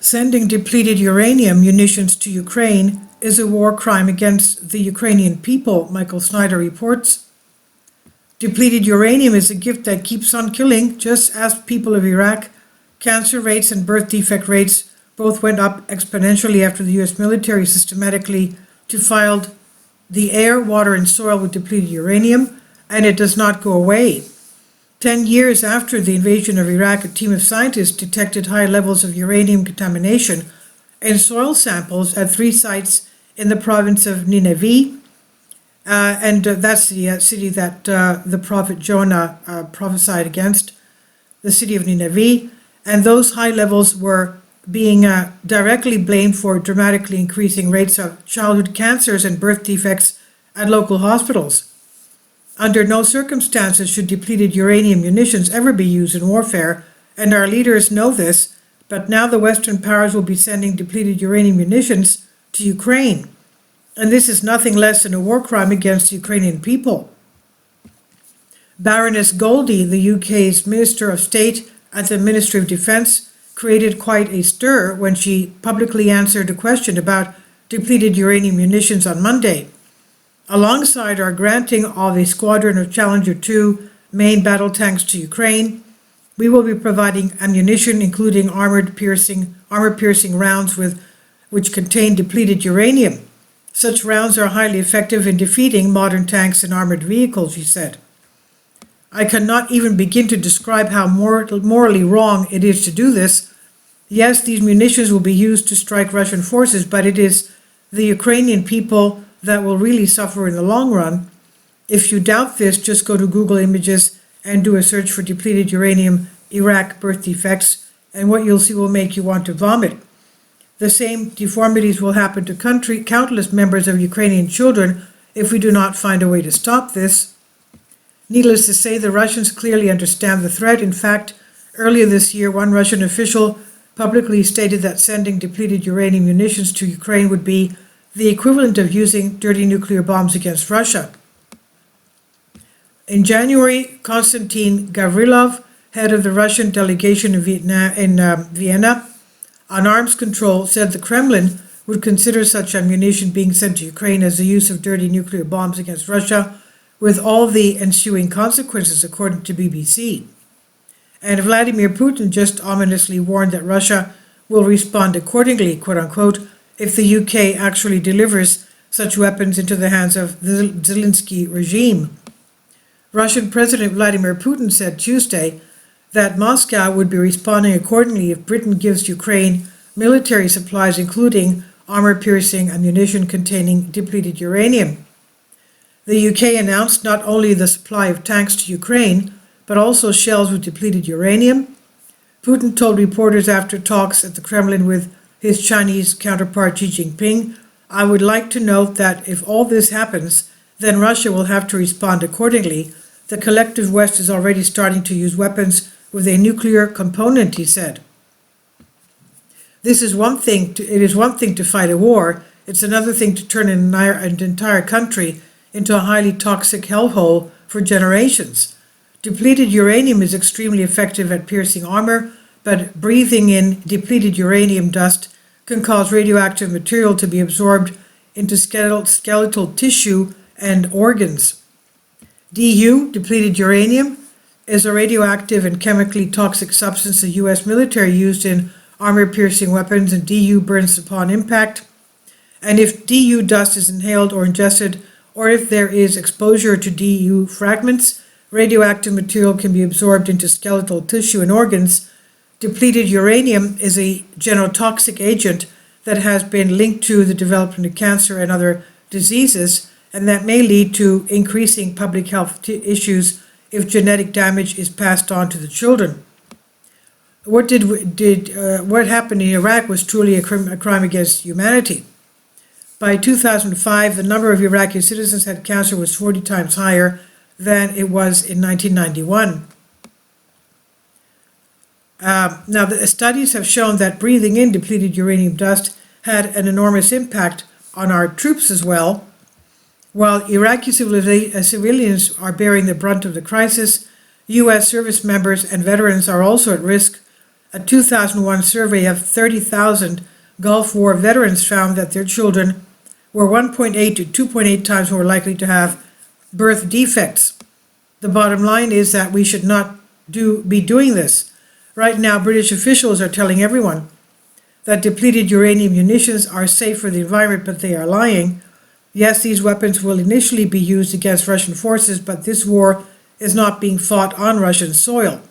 Sending depleted uranium munitions to Ukraine is a war crime against the Ukrainian people, Michael Snyder reports. Depleted uranium is a gift that keeps on killing. Just ask people of Iraq. Cancer rates and birth defect rates both went up exponentially after the U.S. military systematically defiled the air, water, and soil with depleted uranium, and it does not go away. 10 years after the invasion of Iraq, a team of scientists detected high levels of uranium contamination in soil samples at 3 sites in the province of Nineveh, and that's the city that the prophet Jonah prophesied against, the city of Nineveh, and those high levels were being directly blamed for dramatically increasing rates of childhood cancers and birth defects at local hospitals. Under no circumstances should depleted uranium munitions ever be used in warfare, and our leaders know this, but now the Western powers will be sending depleted uranium munitions to Ukraine. And this is nothing less than a war crime against the Ukrainian people. Baroness Goldie, the UK's Minister of State at the Ministry of Defence, created quite a stir when she publicly answered a question about depleted uranium munitions on Monday. Alongside our granting of a squadron of Challenger 2 main battle tanks to Ukraine, we will be providing ammunition including armor-piercing rounds which contain depleted uranium. Such rounds are highly effective in defeating modern tanks and armored vehicles, she said. I cannot even begin to describe how morally wrong it is to do this. Yes, these munitions will be used to strike Russian forces, but it is the Ukrainian people that will really suffer in the long run. If you doubt this, just go to Google Images and do a search for depleted uranium Iraq birth defects, and what you'll see will make you want to vomit. The same deformities will happen to countless members of Ukrainian children if we do not find a way to stop this. Needless to say, the Russians clearly understand the threat. In fact, earlier this year, one Russian official publicly stated that sending depleted uranium munitions to Ukraine would be the equivalent of using dirty nuclear bombs against Russia. In January, Konstantin Gavrilov, head of the Russian delegation in Vienna on arms control, said the Kremlin would consider such ammunition being sent to Ukraine as the use of dirty nuclear bombs against Russia, with all the ensuing consequences, according to BBC. And Vladimir Putin just ominously warned that Russia will respond accordingly, quote-unquote, if the UK actually delivers such weapons into the hands of the Zelensky regime. Russian President Vladimir Putin said Tuesday that Moscow would be responding accordingly if Britain gives Ukraine military supplies, including armor-piercing ammunition containing depleted uranium. The UK announced not only the supply of tanks to Ukraine, but also shells with depleted uranium. Putin told reporters after talks at the Kremlin with his Chinese counterpart Xi Jinping, I would like to note that if all this happens, then Russia will have to respond accordingly. The collective West is already starting to use weapons with a nuclear component, he said. It is one thing to fight a war. It's another thing to turn an entire country into a highly toxic hellhole for generations. Depleted uranium is extremely effective at piercing armor, but breathing in depleted uranium dust can cause radioactive material to be absorbed into skeletal tissue and organs. DU, depleted uranium, is a radioactive and chemically toxic substance the U.S. military used in armor-piercing weapons, and DU burns upon impact. And if DU dust is inhaled or ingested, or if there is exposure to DU fragments, radioactive material can be absorbed into skeletal tissue and organs. Depleted uranium is a genotoxic agent that has been linked to the development of cancer and other diseases, and that may lead to increasing public health issues if genetic damage is passed on to the children. What happened in Iraq was truly a crime against humanity. By 2005, the number of Iraqi citizens who had cancer was 40 times higher than it was in 1991. Now, the studies have shown that breathing in depleted uranium dust had an enormous impact on our troops as well. While Iraqi civilians are bearing the brunt of the crisis, U.S. service members and veterans are also at risk. A 2001 survey of 30,000 Gulf War veterans found that their children were 1.8 to 2.8 times more likely to have birth defects. The bottom line is that we should not be doing this. Right now, British officials are telling everyone that depleted uranium munitions are safe for the environment, but they are lying. Yes, these weapons will initially be used against Russian forces, but this war is not being fought on Russian soil.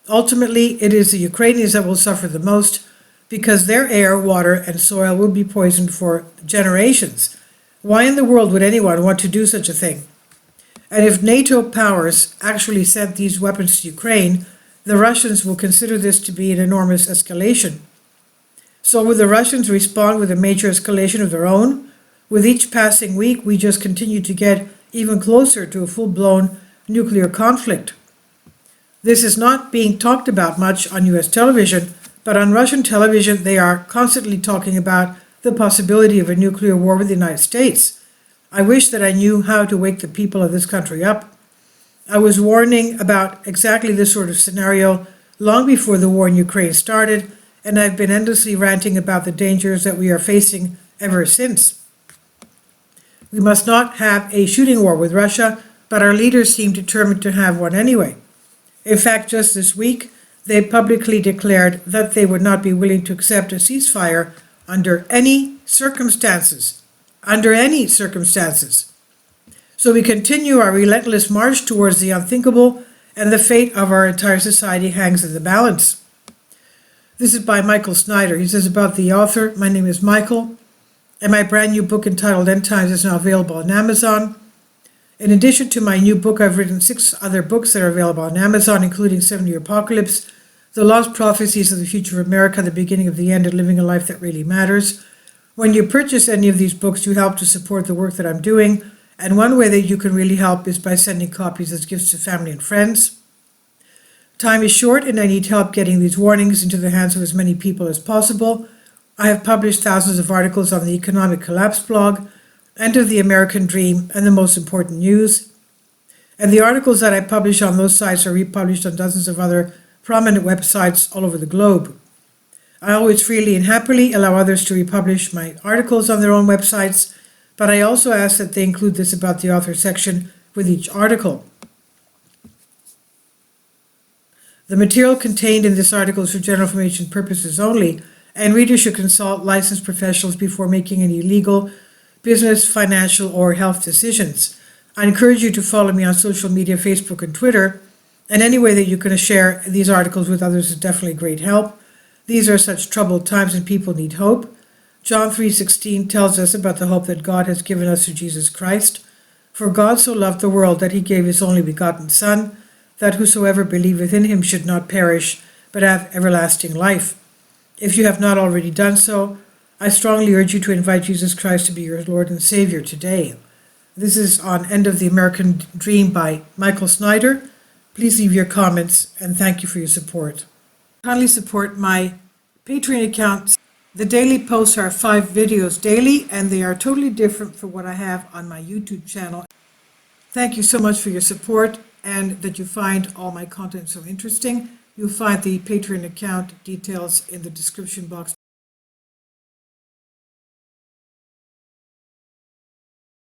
Ultimately, it is the Ukrainians that will suffer the most because their air, water, and soil will be poisoned for generations. Why in the world would anyone want to do such a thing? And if NATO powers actually sent these weapons to Ukraine, the Russians will consider this to be an enormous escalation. So will the Russians respond with a major escalation of their own? With each passing week, we just continue to get even closer to a full-blown nuclear conflict. This is not being talked about much on US television, but on Russian television they are constantly talking about the possibility of a nuclear war with the United States. I wish that I knew how to wake the people of this country up. I was warning about exactly this sort of scenario long before the war in Ukraine started, and I've been endlessly ranting about the dangers that we are facing ever since. We must not have a shooting war with Russia, but our leaders seem determined to have one anyway. In fact, just this week, they publicly declared that they would not be willing to accept a ceasefire under any circumstances. Under any circumstances. So we continue our relentless march towards the unthinkable, and the fate of our entire society hangs in the balance. This is by Michael Snyder. He says about the author, my name is Michael, and my brand new book entitled End Times is now available on Amazon. In addition to my new book, I've written 6 other books that are available on Amazon, including 7-Year Apocalypse, The Lost Prophecies of the Future of America, The Beginning of the End, and Living a Life That Really Matters. When you purchase any of these books, you help to support the work that I'm doing, and one way that you can really help is by sending copies as gifts to family and friends. Time is short, and I need help getting these warnings into the hands of as many people as possible. I have published thousands of articles on the Economic Collapse blog, End of the American Dream, and the Most Important News. And the articles that I publish on those sites are republished on dozens of other prominent websites all over the globe. I always freely and happily allow others to republish my articles on their own websites, but I also ask that they include this about the author section with each article. The material contained in this article is for general information purposes only, and readers should consult licensed professionals before making any legal, business, financial, or health decisions. I encourage you to follow me on social media, Facebook and Twitter, and any way that you can share these articles with others is definitely great help. These are such troubled times and people need hope. John 3:16 tells us about the hope that God has given us through Jesus Christ. For God so loved the world that he gave his only begotten Son, that whosoever believeth in him should not perish, but have everlasting life. If you have not already done so, I strongly urge you to invite Jesus Christ to be your Lord and Savior today. This is on End of the American Dream by Michael Snyder. Please leave your comments, and thank you for your support. Kindly support my Patreon account. The daily posts are 5 videos daily, and they are totally different from what I have on my YouTube channel. Thank you so much for your support, and that you find all my content so interesting. You'll find the Patreon account details in the description box